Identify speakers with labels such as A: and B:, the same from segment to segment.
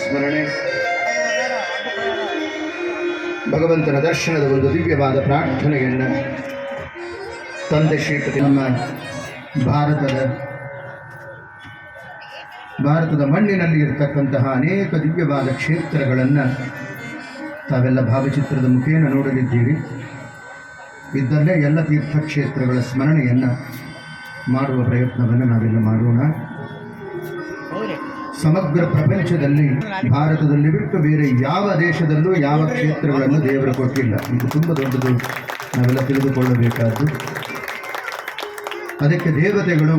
A: ಸ್ಮರಣೆ, ಭಗವಂತನ ದರ್ಶನದ ಒಂದು ದಿವ್ಯವಾದ ಪ್ರಾರ್ಥನೆಯನ್ನು ತಂದೆ ಶ್ರೀಪತಿ ನಮ್ಮ ಭಾರತದ ಮಣ್ಣಿನಲ್ಲಿ ಇರತಕ್ಕಂತಹ ಅನೇಕ ದಿವ್ಯವಾದ ಕ್ಷೇತ್ರಗಳನ್ನು ತಾವೆಲ್ಲ ಭಾವಚಿತ್ರದ ಮುಖೇನ ನೋಡಲಿದ್ದೀರಿ. ಇದ್ದಲ್ಲೇ ಎಲ್ಲ ತೀರ್ಥಕ್ಷೇತ್ರಗಳ ಸ್ಮರಣೆಯನ್ನು ಮಾಡುವ ಪ್ರಯತ್ನವನ್ನು ನಾವೆಲ್ಲ ಮಾಡೋಣ. ಸಮಗ್ರ ಪ್ರಪಂಚದಲ್ಲಿ ಭಾರತದಲ್ಲಿ ಬಿಟ್ಟು ಬೇರೆ ಯಾವ ದೇಶದಲ್ಲೂ ಯಾವ ಕ್ಷೇತ್ರಗಳನ್ನು ದೇವರು ಕೊಟ್ಟಿಲ್ಲ. ಇದು ತುಂಬ ದೊಡ್ಡದು, ನಾವೆಲ್ಲ ತಿಳಿದುಕೊಳ್ಳಬೇಕಾದ್ದು. ಅದಕ್ಕೆ ದೇವತೆಗಳು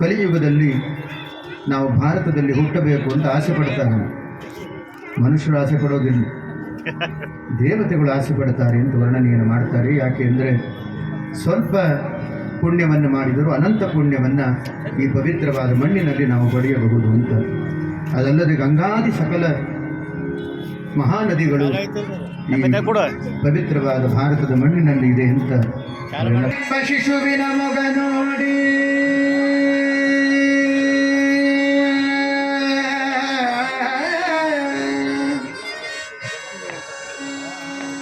A: ಕಲಿಯುಗದಲ್ಲಿ ನಾವು ಭಾರತದಲ್ಲಿ ಹುಟ್ಟಬೇಕು ಅಂತ ಆಸೆ ಪಡ್ತಾರೆ. ಮನುಷ್ಯರು ಆಸೆ ಪಡೋದಿಲ್ಲ, ದೇವತೆಗಳು ಆಸೆ ಪಡ್ತಾರೆ ಅಂತ ವರ್ಣನೆಯನ್ನು ಮಾಡ್ತಾರೆ. ಯಾಕೆ ಅಂದರೆ ಸ್ವಲ್ಪ ಪುಣ್ಯವನ್ನು ಮಾಡಿದರೂ ಅನಂತ ಪುಣ್ಯವನ್ನು ಈ ಪವಿತ್ರವಾದ ಮಣ್ಣಿನಲ್ಲಿ ನಾವು ಪಡೆಯಬಹುದು ಅಂತ. ಅದಲ್ಲದೆ ಗಂಗಾದಿ ಸಕಲ ಮಹಾನದಿಗಳು ಈ ಪವಿತ್ರವಾದ ಭಾರತದ ಮಣ್ಣಿನಲ್ಲಿ ಇದೆ ಅಂತ. ಶಿಶುವಿನ ಮಗ ನೋಡಿ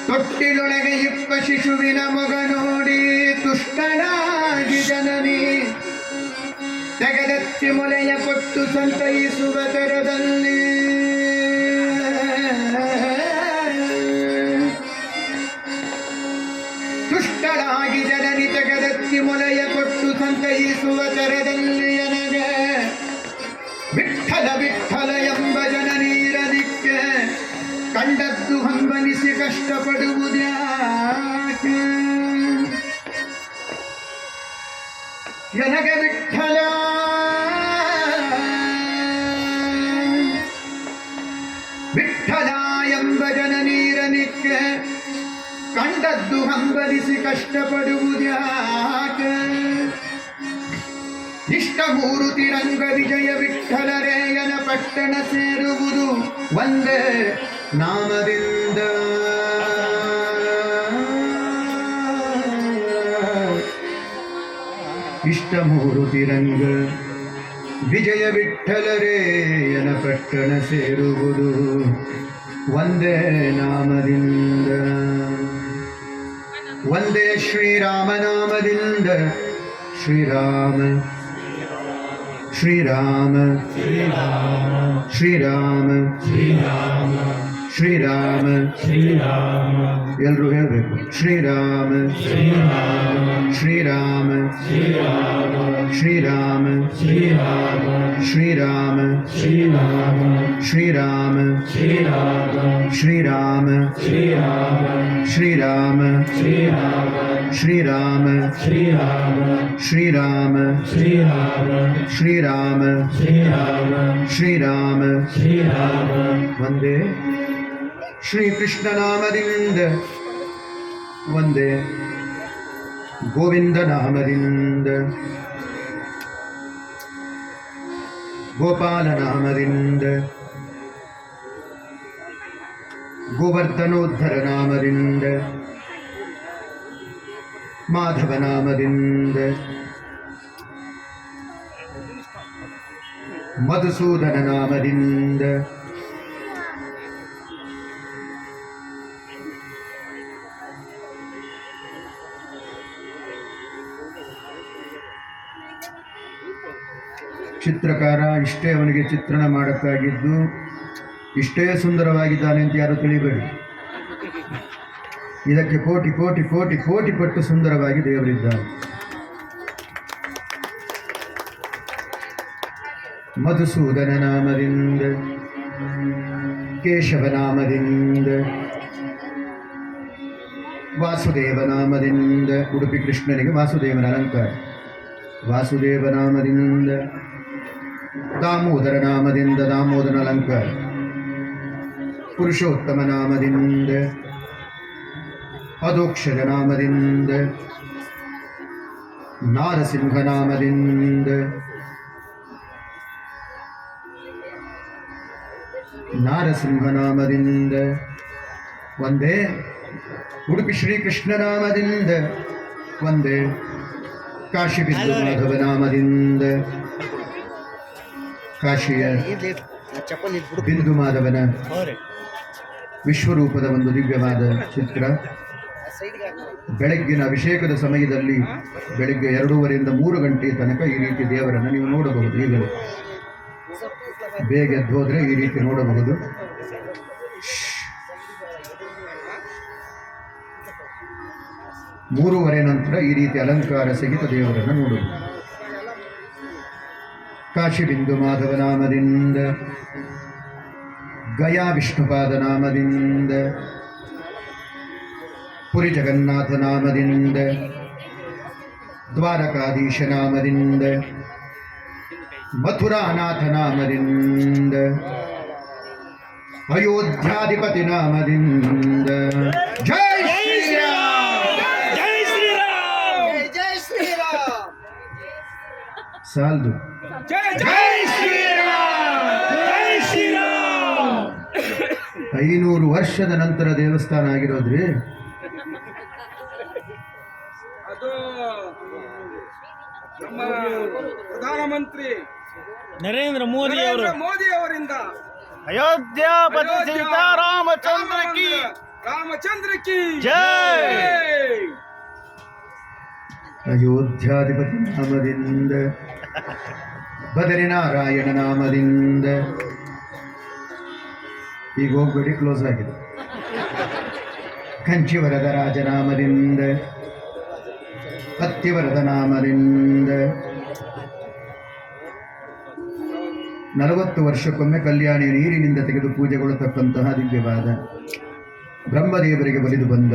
A: ತೊಟ್ಟಿಲೊಳಗೆ ಇಪ್ಪ ಶಿಶುವಿನ ಮಗ ನೋಡಿ ತುಷ್ಟನಾಗಿ ಜನನಿ ತೆಗೆದೆತ್ತಿ ಮೊಲೆಯ ಕೊಟ್ಟು ಸಂತೈಸುವ ದರದಲ್ಲಿ ತುಷ್ಟಳಾಗಿ ಜನನಿ ತೆಗೆದೆತ್ತಿ ಮೊಲೆಯ ಕೊಟ್ಟು ಸಂತೈಸುವ ದರದಲ್ಲಿ ನನಗೆ ವಿಠಲ ವಿಠಲ ಎಂಬ ಜನನೀರದಿಕ್ಕೆ ಕಂಡದ್ದು ಹಂಬನಿಸಿ ಕಷ್ಟಪಡುವುದ್ಯಾಕೆ ನನಗೆ ವಿಠಲ ವಿಠಲ ಎಂಬ ಜನನೀರನಿಕ್ಕೆ ಕಂಡದ್ದು ಹಂಬಲಿಸಿ ಕಷ್ಟಪಡುವುದ್ಯಾಕೆ ಇಷ್ಟಮೂರುತಿ ರಂಗ ವಿಜಯ ವಿಠಲರೇಯನ ಪಟ್ಟಣ ಸೇರುವುದು ಒಂದೇ ನಾಮದಿಂದ. ಇಷ್ಟಮೂರುತಿ ರಂಗ ವಿಜಯ ವಿಠಲರೇಯನ ಪಟ್ಟಣ ಸೇರುವುದು ಒಂದೇ ನಾಮದಿಂದ. ಒಂದೇ ಶ್ರೀರಾಮನಾಮದಿಂದ. ಶ್ರೀರಾಮ ಶ್ರೀರಾಮ ಶ್ರೀರಾಮ ಶ್ರೀರಾಮ ಶ್ರೀರಾಮ ಎಲ್ಲರೂ ಹೇಳಬೇಕು. ಶ್ರೀರಾಮ ಶ್ರೀರಾಮ ಶ್ರೀರಾಮ ಶ್ರೀರಾಮ ಶ್ರೀರಾಮ ಶ್ರೀರಾಮ ಶ್ರೀರಾಮ ಶ್ರೀರಾಮ ಶ್ರೀರಾಮ ಶ್ರೀರಾಮ ಶ್ರೀರಾಮ ಒಂದೇ ಶ್ರೀಕೃಷ್ಣನಾಮದಿಂದ. ಒಂದೇ ಗೋವಿಂದ ನಾಮದಿಂದ. ಗೋಪಾಲ ನಾಮದಿಂದ. ಗೋವರ್ಧನೋದ್ಧರ ನಾಮದಿಂದ. ಮಾಧವ ನಾಮದಿಂದ. ಮಧುಸೂದನ ನಾಮದಿಂದ. ಚಿತ್ರಕಾರ ಇಷ್ಟೇ ಅವನಿಗೆ ಚಿತ್ರಣ ಮಾಡೋಕ್ಕಾಗಿದ್ದು, ಇಷ್ಟೇ ಸುಂದರವಾಗಿದ್ದಾನೆ ಅಂತ ಯಾರು ತಿಳಿಬೇಡಿ. ಇದಕ್ಕೆ ಕೋಟಿ ಕೋಟಿ ಕೋಟಿ ಕೋಟಿ ಪಟ್ಟು ಸುಂದರವಾಗಿ ದೇವರಿದ್ದಾರೆ. ಮಧುಸೂದನ ನಾಮದಿಂದ. ಕೇಶವ ನಾಮದಿಂದ. ವಾಸುದೇವ ನಾಮದಿಂದ. ಉಡುಪಿ ಕೃಷ್ಣನಿಗೆ ವಾಸುದೇವನ ಅಲಂಕಾರ. ವಾಸುದೇವ ನಾಮದಿಂದ. ದಾಮೋದರ ನಾಮದಿಂದ. ದಾಮೋದರನ ಅಲಂಕಾರ. ಪುರುಷೋತ್ತಮ ನಾಮದಿಂದ. ಅಧೋಕ್ಷರ ನಾಮದಿಂದ. ನಾರಸಿಂಹ ನಾಮದಿಂದ. ನಾರಸಿಂಹ ನಾಮದಿಂದ. ಒಂದೇ ಉಡುಪಿ ಶ್ರೀಕೃಷ್ಣ ನಾಮದಿಂದ. ಒಂದೇ ಕಾಶಿ ಬಿಂದು ಮಾಧವ ನಾಮದಿಂದ. ಕಾಶಿಯ ಬಿಂದು ಮಾಧವನ ವಿಶ್ವರೂಪದ ಒಂದು ದಿವ್ಯವಾದ ಚಿತ್ರ. ಬೆಳಗ್ಗಿನ ಅಭಿಷೇಕದ ಸಮಯದಲ್ಲಿ ಬೆಳಗ್ಗೆ 2:30ರಿಂದ 3 ಗಂಟೆ ತನಕ ಈ ರೀತಿ ದೇವರನ್ನು ನೀವು ನೋಡಬಹುದು. ಈಗಲೂ ಬೇಗ ಎದ್ದು ಹೋದರೆ ಈ ರೀತಿ ನೋಡಬಹುದು. 3:30 ನಂತರ ಈ ರೀತಿ ಅಲಂಕಾರ ಸಹಿತ ದೇವರನ್ನು ನೋಡಬಹುದು. ಕಾಶಿ ಬಿಂದು ಮಾಧವ ನಾಮದಿಂದ, ಗಯಾ ವಿಷ್ಣುಪಾದ ನಾಮದಿಂದ, ಪುರಿ ಜಗನ್ನಾಥ ನಾಮದಿಂದ, ದ್ವಾರಕಾಧೀಶ ನಾಮದಿಂದ, ಮಥುರಾನಾಥ ನಾಮದಿಂದ, ಅಯೋಧ್ಯಾಧಿಪತಿ ನಾಮದಿಂದ. ಜೈ ಸಾಲ್ದು.
B: ಜೈ ಶ್ರೀರಾಮ್, ಜೈ ಶ್ರೀರಾಮ್.
A: 500 ವರ್ಷದ ನಂತರ ದೇವಸ್ಥಾನ ಆಗಿರೋದ್ರಿ.
B: ಅದು ನಮ್ಮ ಪ್ರಧಾನಮಂತ್ರಿ
C: ನರೇಂದ್ರ ಮೋದಿ
B: ಅವರಿಂದ
C: ಅಯೋಧ್ಯಾಪತಿ ಸೀತಾರಾಮಚಂದ್ರ ಕಿ
B: ರಾಮಚಂದ್ರ ಕಿ
C: ಜೈ.
A: ಅಯೋಧ್ಯಾಧಿಪತಿ ನಾಮದಿಂದ, ಬದರಿನಾರಾಯಣ ನಾಮದಿಂದ. ಈಗ ಹೋಗ್ಬೇಡಿ, ಕ್ಲೋಸ್ ಆಗಿದೆ. ಕಂಚಿವರದ ರಾಜನಾಮದಿಂದ, ಅತ್ತಿವರದ ನಾಮದಿಂದ. 40 ವರ್ಷಕ್ಕೊಮ್ಮೆ ಕಲ್ಯಾಣಿ ನೀರಿನಿಂದ ತೆಗೆದು ಪೂಜೆಗೊಳ್ಳತಕ್ಕಂತಹ ದಿವ್ಯವಾದ ಬ್ರಹ್ಮದೇವರಿಗೆ ಬಲಿದು ಬಂದ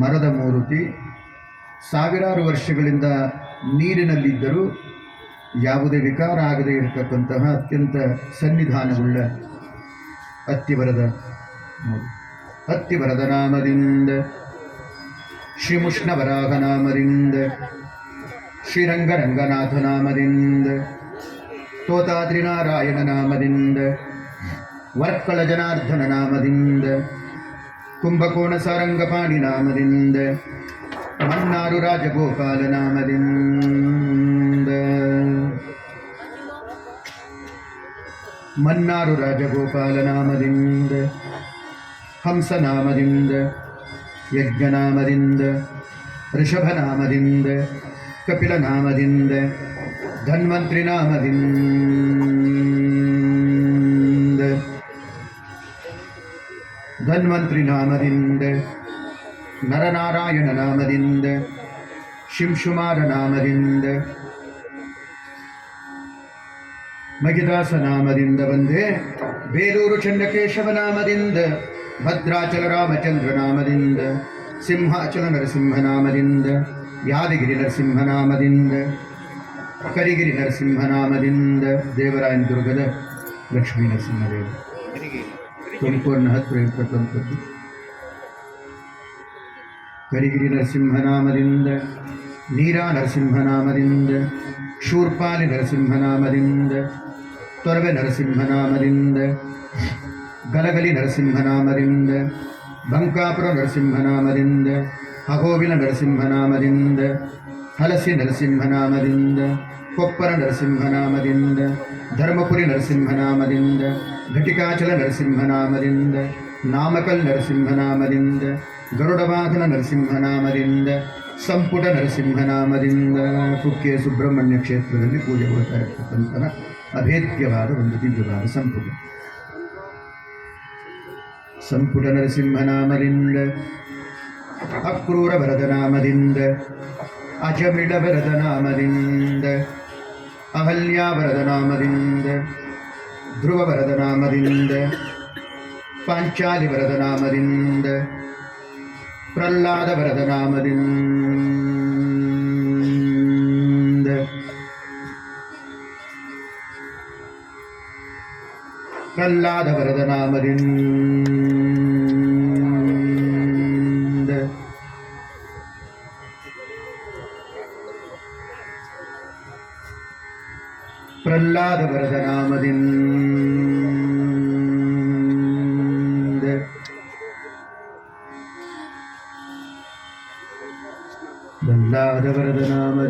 A: ಮರದ ಮೂರ್ತಿ. ಸಾವಿರಾರು ವರ್ಷಗಳಿಂದ ನೀರಿನಲ್ಲಿದ್ದರೂ ಯಾವುದೇ ವಿಕಾರ ಆಗದೇ ಇರತಕ್ಕಂತಹ ಅತ್ಯಂತ ಸನ್ನಿಧಾನವುಳ್ಳ ಅತ್ತಿವರದ ನಾಮದಿಂದ, ಶ್ರೀಮುಷ್ಣವರಾಹ ನಾಮದಿಂದ, ಶ್ರೀರಂಗರಂಗನಾಥ ನಾಮದಿಂದ, ತೋತಾದ್ರಿನಾರಾಯಣ ನಾಮದಿಂದ, ವರ್ಕಳ ಜನಾರ್ದನ ನಾಮದಿಂದ, ಕುಂಭಕೋಣ ಸಾರಂಗಪಾಣಿ ನಾಮದಿಂದ, ಮನ್ನಾರು ರಾಜಗೋಪಾಲ ನಾಮದಿಂದ, ಮನ್ನಾರು ರಾಜಗೋಪಾಲ ನಾಮದಿಂದ, ಹಂಸನಾಮದಿಂದ, ಯಜ್ಞನಾಮದಿಂದ, ಋಷಭನಾಮದಿಂದ, ಕಪಿಲನಾಮದಿಂದ, ಧನ್ವಂತ್ರಿ ನಾಮದಿಂದ, ಧನ್ವಂತ್ರಿ ನಾಮದಿಂದ, ನರನಾರಾಯಣ ನಾಮದಿಂದ, ಶಿಂಶುಮಾರ ನಾಮದಿಂದ, ಮಗಿದಾಸ ನಾಮದಿಂದ ಬಂದೆ, ಬೇಲೂರು ಚಂಡಕೇಶವ ನಾಮದಿಂದ, ಭದ್ರಾಚಲ ರಾಮಚಂದ್ರ ನಾಮದಿಂದ, ಸಿಂಹಾಚಲ ನರಸಿಂಹ ನಾಮದಿಂದ, ಯಾದಗಿರಿ ನರಸಿಂಹ ನಾಮದಿಂದ, ಕರಿಗಿರಿ ನರಸಿಂಹ ನಾಮದಿಂದ, ದೇವರಾಯನ ದುರ್ಗದ ಲಕ್ಷ್ಮೀ ನರಸಿಂಹದೇವ ತುಮಕೂರಿನ ಹತ್ತಿರ ಇರ್ತಕ್ಕಂಥದ್ದು. ಕರಿಗಿರಿ ನರಸಿಂಹನಾಮದಿಂದ, ನೀರಾ ನರಸಿಂಹನಾಮದಿಂದ, ಶೂರ್ಪಾಲಿ ನರಸಿಂಹನಾಮದಿಂದ, ತೊರವೆ ನರಸಿಂಹನಾಮದಿಂದ, ಗಲಗಲಿ ನರಸಿಂಹನಾಮದಿಂದ, ಬಂಕಾಪುರ ನರಸಿಂಹನಾಮದಿಂದ, ಅಗೋವಿಲ ನರಸಿಂಹನಾಮದಿಂದ, ಹಲಸಿ ನರಸಿಂಹನಾಮದಿಂದ, ಕೊಪ್ಪರ ನರಸಿಂಹನಾಮದಿಂದ, ಧರ್ಮಪುರಿ ನರಸಿಂಹನಾಮದಿಂದ, ಘಟಿಕಾಚಲ ನರಸಿಂಹನಾಮದಿಂದ, ನಾಮಕಲ್ ನರಸಿಂಹನಾಮದಿಂದ, ಗರುಡವಾಹನ ನರಸಿಂಹನಾಮದಿಂದ, ಸಂಪುಟ ನರಸಿಂಹನಾಮದಿಂದ, ಕುಕ್ಕೆ ಸುಬ್ರಹ್ಮಣ್ಯ ಕ್ಷೇತ್ರದಲ್ಲಿ ಪೂಜೆ ಕೊಡ್ತಾ ಇರ್ತಕ್ಕಂತಹ ಅಭೇದ್ಯವಾದ ಒಂದು ದಿವ್ಯವಾದ ಸಂಪುಟ. ಸಂಪುಟ ನರಸಿಂಹನಾಮದಿಂದ, ಅಕ್ರೂರ ವರದ ನಾಮದಿಂದ, ಅಜಮಿಡ ವರದ ನಾಮದಿಂದ, ಅಹಲ್ಯಾ ವರದ ನಾಮದಿಂದ, ಧ್ರುವ ವರದ ನಾಮದಿಂದ, ಪಾಂಚಾಲಿ ವರದ ನಾಮದಿಂದ, ಪ್ರಹ್ಲಾದ ವರದ ನಾಮದಿಂದ, ಪ್ರಹ್ಲಾದ ವರದ ನಾಮದಿಂದ, ಪ್ರಹ್ಲಾದ ವರದ ನಾಮದಿಂದ, ಪ್ರಹ್ಲಾದ ವರದ ನಾಮದಿಂದ,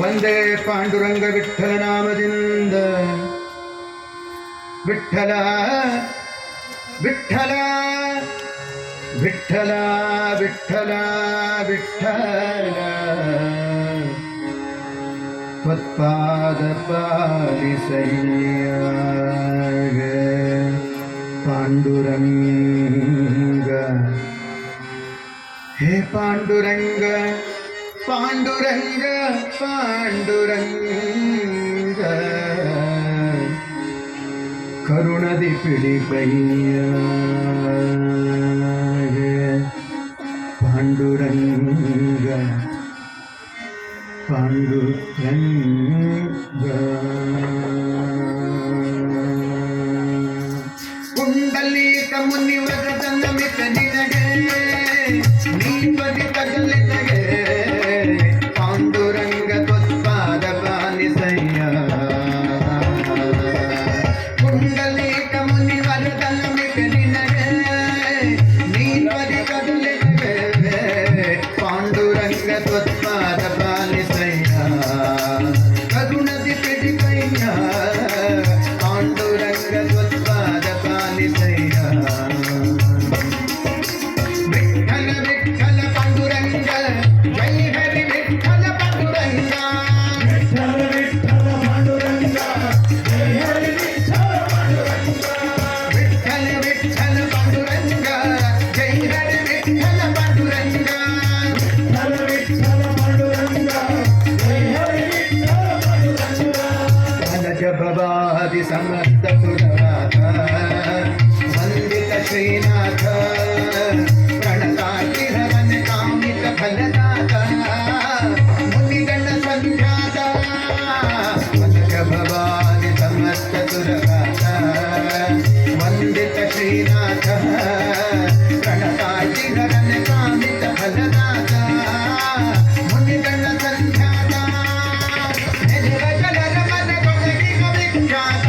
A: ವಂದೇ ಪಾಂಡುರಂಗ ವಿಠಲ ನಾಮದಿಂದ ವಿಠಲ ವಿಠಲ ವಿಠಲ ವಿಠಲ ವಿಠಲ ತ್ವತ್ಪಾದ ಪಾಲಿಸಯ್ಯ ಪಾಂಡುರಂಗ ಹೇ ಪಾಂಡುರಂಗ ಪಾಂಡುರಂಗ ಪಾಂಡುರಂಗ ಕರುಣದಿ ಪಿಡಿಕಯ್ಯ ಪಾಂಡುರಂಗ ಪಾಂಡುರಂಗ ಕುಂಡಲೀಕ ಮುನಿವರ ನಮಿತ ನಿನಗೆ ನೀಪದಿ ತಗಲಿನಗೆ ಪಾಂಡುರಂಗ ತ್ವತ್ಪಾದ ಪಾಲಿಸಯ್ಯ ಕುಂಡಲೀಕ ಮುನಿವರ ನಮಿತ ನಿನಗೆ ನೀಪದಿ ತಗಲಿನಗೆ ಪಾಂಡುರಂಗ ತ್ವತ್ಪಾದ ಪಾಲಿಸಯ್ಯ ಕರುಣದಿ ಪಿಡಿಕಯ್ಯ ಪಾಂಡುರಂಗ ತ್ವತ್ಪಾದ ಪಾಲಿಸಯ್ಯ ವಿಠಲ ವಿಠಲ ಪಾಂಡುರಂಗ ಜೈ ಹರಿ ವಿಠಲ ಪಾಂಡುರಂಗ ವಿಠಲ ವಿಠಲ ಪಾಂಡುರಂಗ ಜೈ ಹರಿ ವಿಠಲ ಪಾಂಡುರಂಗ ವಿಠಲ ವಿಠಲ ಪಾಂಡುರಂಗ ಜೈ ಹರಿ ವಿಠಲ ಪಾಂಡುರಂಗ ವಿಠಲ ವಿಠಲ ಪಾಂಡುರಂಗ ಜೈ ಹರಿ ವಿಠಲ ಪಾಂಡುರಂಗ ವನಜ ಭವಾದಿ ಸಮಸ್ತ ಸುರನಾಥ ವಂದಿತ ಶ್ರೀನಾಥ ಪ್ರಣತಾತಿ ಹರನ ಕಾಮಿತ ಫಲದಾತ ಮುನಿಗಣ ಸಂಜಾತ ವನಜ ಭವಾದಿ ಸಮಸ್ತ ಸುರನಾಥ ವಂದಿತ ಶ್ರೀನಾಥ ಪ್ರಣತಾತಿ ಹರನ ಕಾಮಿತ ಫಲದಾತ ಮುನಿಗಣ ಸಂಜಾತ ನೆಲವ ಜಲರ ಮನದೊಳಗಿನ ವಿಖ್ಯಾತ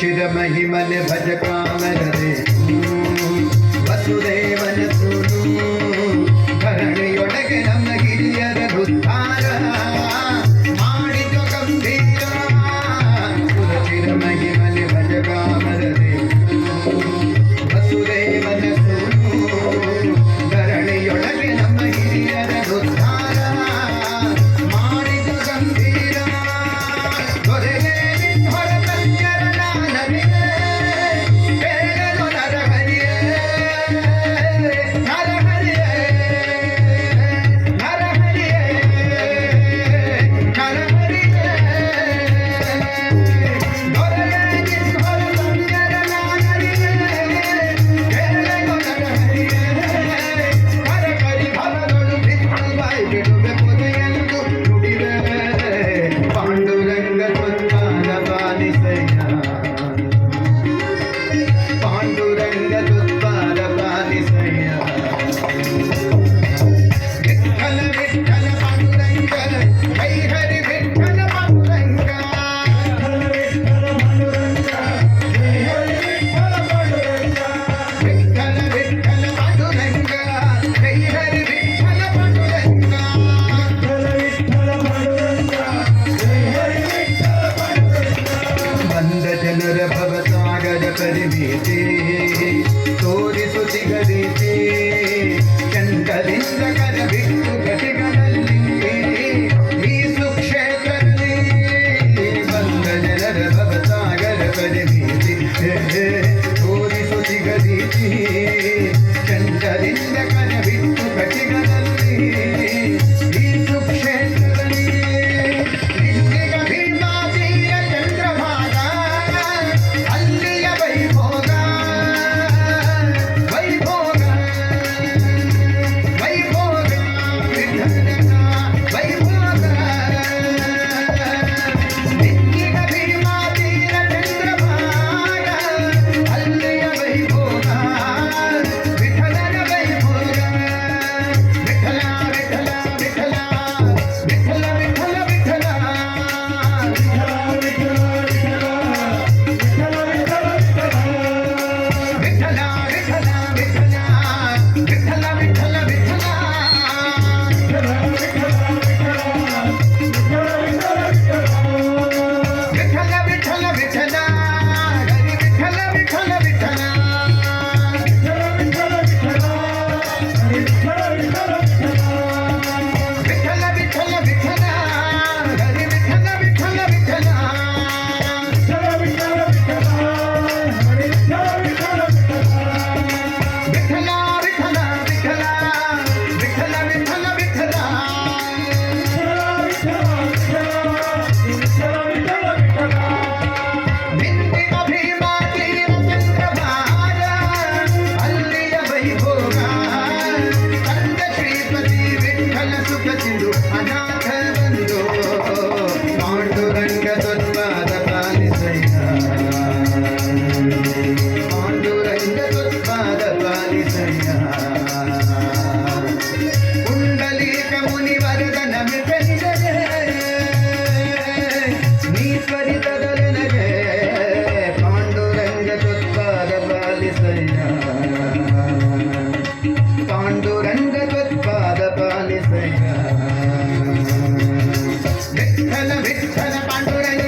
A: ಚಿರ ಮಹಿಮನೆ ಭಜ ಕಾಮರದೆ ವಸುದೇವನ ಸೂನು ಧರಣಿಯೊಳಗೆ ನಮ್ಮ ಹಿರಿಯರ ಉದ್ಧಾರ ಮಾಡಿದ ಗಂಭೀರ ಚಿರ ಮಹಿಮನೆ ಭಜ ಕಾಮರದೆ ವಸುದೇವನ ಸೂನು ಧರಣಿಯೊಳಗೆ ನಮ್ಮ ಹಿರಿಯರ ಉದ್ಧಾರ ಮಾಡಿದ ಗಂಭೀರ ದೊರೆಗೆ ಹೊರತಂಜರ ನಾನವಿದೆ ಬೇಗಲು ನರಹರಿಯೇ ನರಹರಿಯೇ ನರಹರಿಯೇ ನರಹರಿಯೇ ದೊರೆಗೆ ಹೊರತಂಜರ ನಾನವಿದೆ ಬೇಗಲು ನರಹರಿಯೇ ನರಹರಿ ಭವದೊಳು ಬಿಟ್ಟು ಬಾಯಿ ಬಿಡುವೆ ಪೊದೆಯೆಂದು ನುಡಿವೆ ಪಾಂಡುರಂಗ ತುತ್ತಾನ ಪಾಲಿಸಯ್ಯ ಪಾಂಡುರಂಗ ತುತ್ತಾನ ಪಾಲಿಸಯ್ಯ ವಿಠಲ ವಿಠಲ ಪಾಂಡುರಂಗ ಹೈ ಹರಿ ವಿಠಲ ಪಾಂಡುರಂಗ ವಿಠಲ ವಿಠಲ ಪಾಂಡುರಂಗ ಹೈ ಹರಿ ವಿಠಲ ಪಾಂಡುರಂಗ ಬಂದ ಜನರ ಭವಸಾಗರ ಪರಿಮಿತಿ ತೋರಿಸುತ್ತಿಗರೀತಿ ಚಂಡದಿಂದ ಕರ ಬಿಟ್ಟು ಘಟಿಗಳಲ್ಲಿ ಈ ಸುಕ್ಷೇತ್ರದಲ್ಲಿ ಬಂದ ಜನರ ಭವಸಾಗರ ಪರಿಮಿತಿ ತೋರಿಸುತ್ತಿಗರೀತಿ ಚಂಡದಿಂದ ಕರ ಬಿಟ್ಟು ಘಟಿಗಳಲ್ಲಿ ಈ ಸುಕ್ಷೇತ್ರದಲ್ಲಿ ಇಂದಿಗ ಭೀಮಾದಿಯ ಚಂದ್ರಭಾಗ ಅಲ್ಲಿಯ ವೈಭೋಗ ವೈಭೋಗ ವೈಭೋಗ ವಿಠಲನ ವೈಭೋಗ ಇಂದಿಗ ಭೀಮಾದಿಯ ಚಂದ್ರಭಾಗ ಅಲ್ಲಿಯ ವೈಭೋಗ ವಿಠಲನ ವೈಭೋಗ ವಿಠಲ ವಿಠಲ ವಿಠಲ ವಿಠಲ ವಿಠಲ ವಿಠಲ ವಿಠಲ ವಿಠಲ ವಿಠಲ ವಿಠಲ ವಿಠಲ ವಿಠಲ ವಿಠಲ ವಿಠಲ ವಿಠಲ ಹರಿ ವಿಠಲ ವಿಠಲ ವಿಠಲ ವಿಠಲ ವಿಠಲ ವಿಠಲ ಹರಿ ವಿಠಲ ವಿಠಲ ವಿಠಲ ವಿಠಲ ವಿಠಲ ವಿಠಲ ವಿಠಲ ವಿಠಲ ವಿಠಲ ಇಂದಿನ ಭೀಮಾದಿಯ ಚಂದ್ರಭಾಗ ಅಲ್ಲಿಯ ವೈಭೋಗ ಕಂದ ಶ್ರೀಪತಿ ವಿಠಲ ಸುಖ ಸಿಂಧು ಅನಾಥ ಬಂದು ಪಾಂಡುರಂಗ ತತ್ಪಾದ ಪಾಲಿಸಯ್ಯ ಪಾಂಡುರಂಗ ತತ್ಪಾದ ಪಾಲಿಸಯ್ಯ ಕುಂಡಲೀಕ ಮುನಿವರದನ ಮಿತನಿಗೆ ನೀ ತ್ವರಿತದ ನನಗೆ ಪಾಂಡುರಂಗ ತತ್ಪಾದ ಪಾಲಿಸಯ್ಯ ಪಾಂಡುರಂಗ ತತ್ಪಾದ ಪಾಲಿಸಯ್ಯ ವಿಠಲ ವಿಠಲ ಪಾಂಡುರಂಗ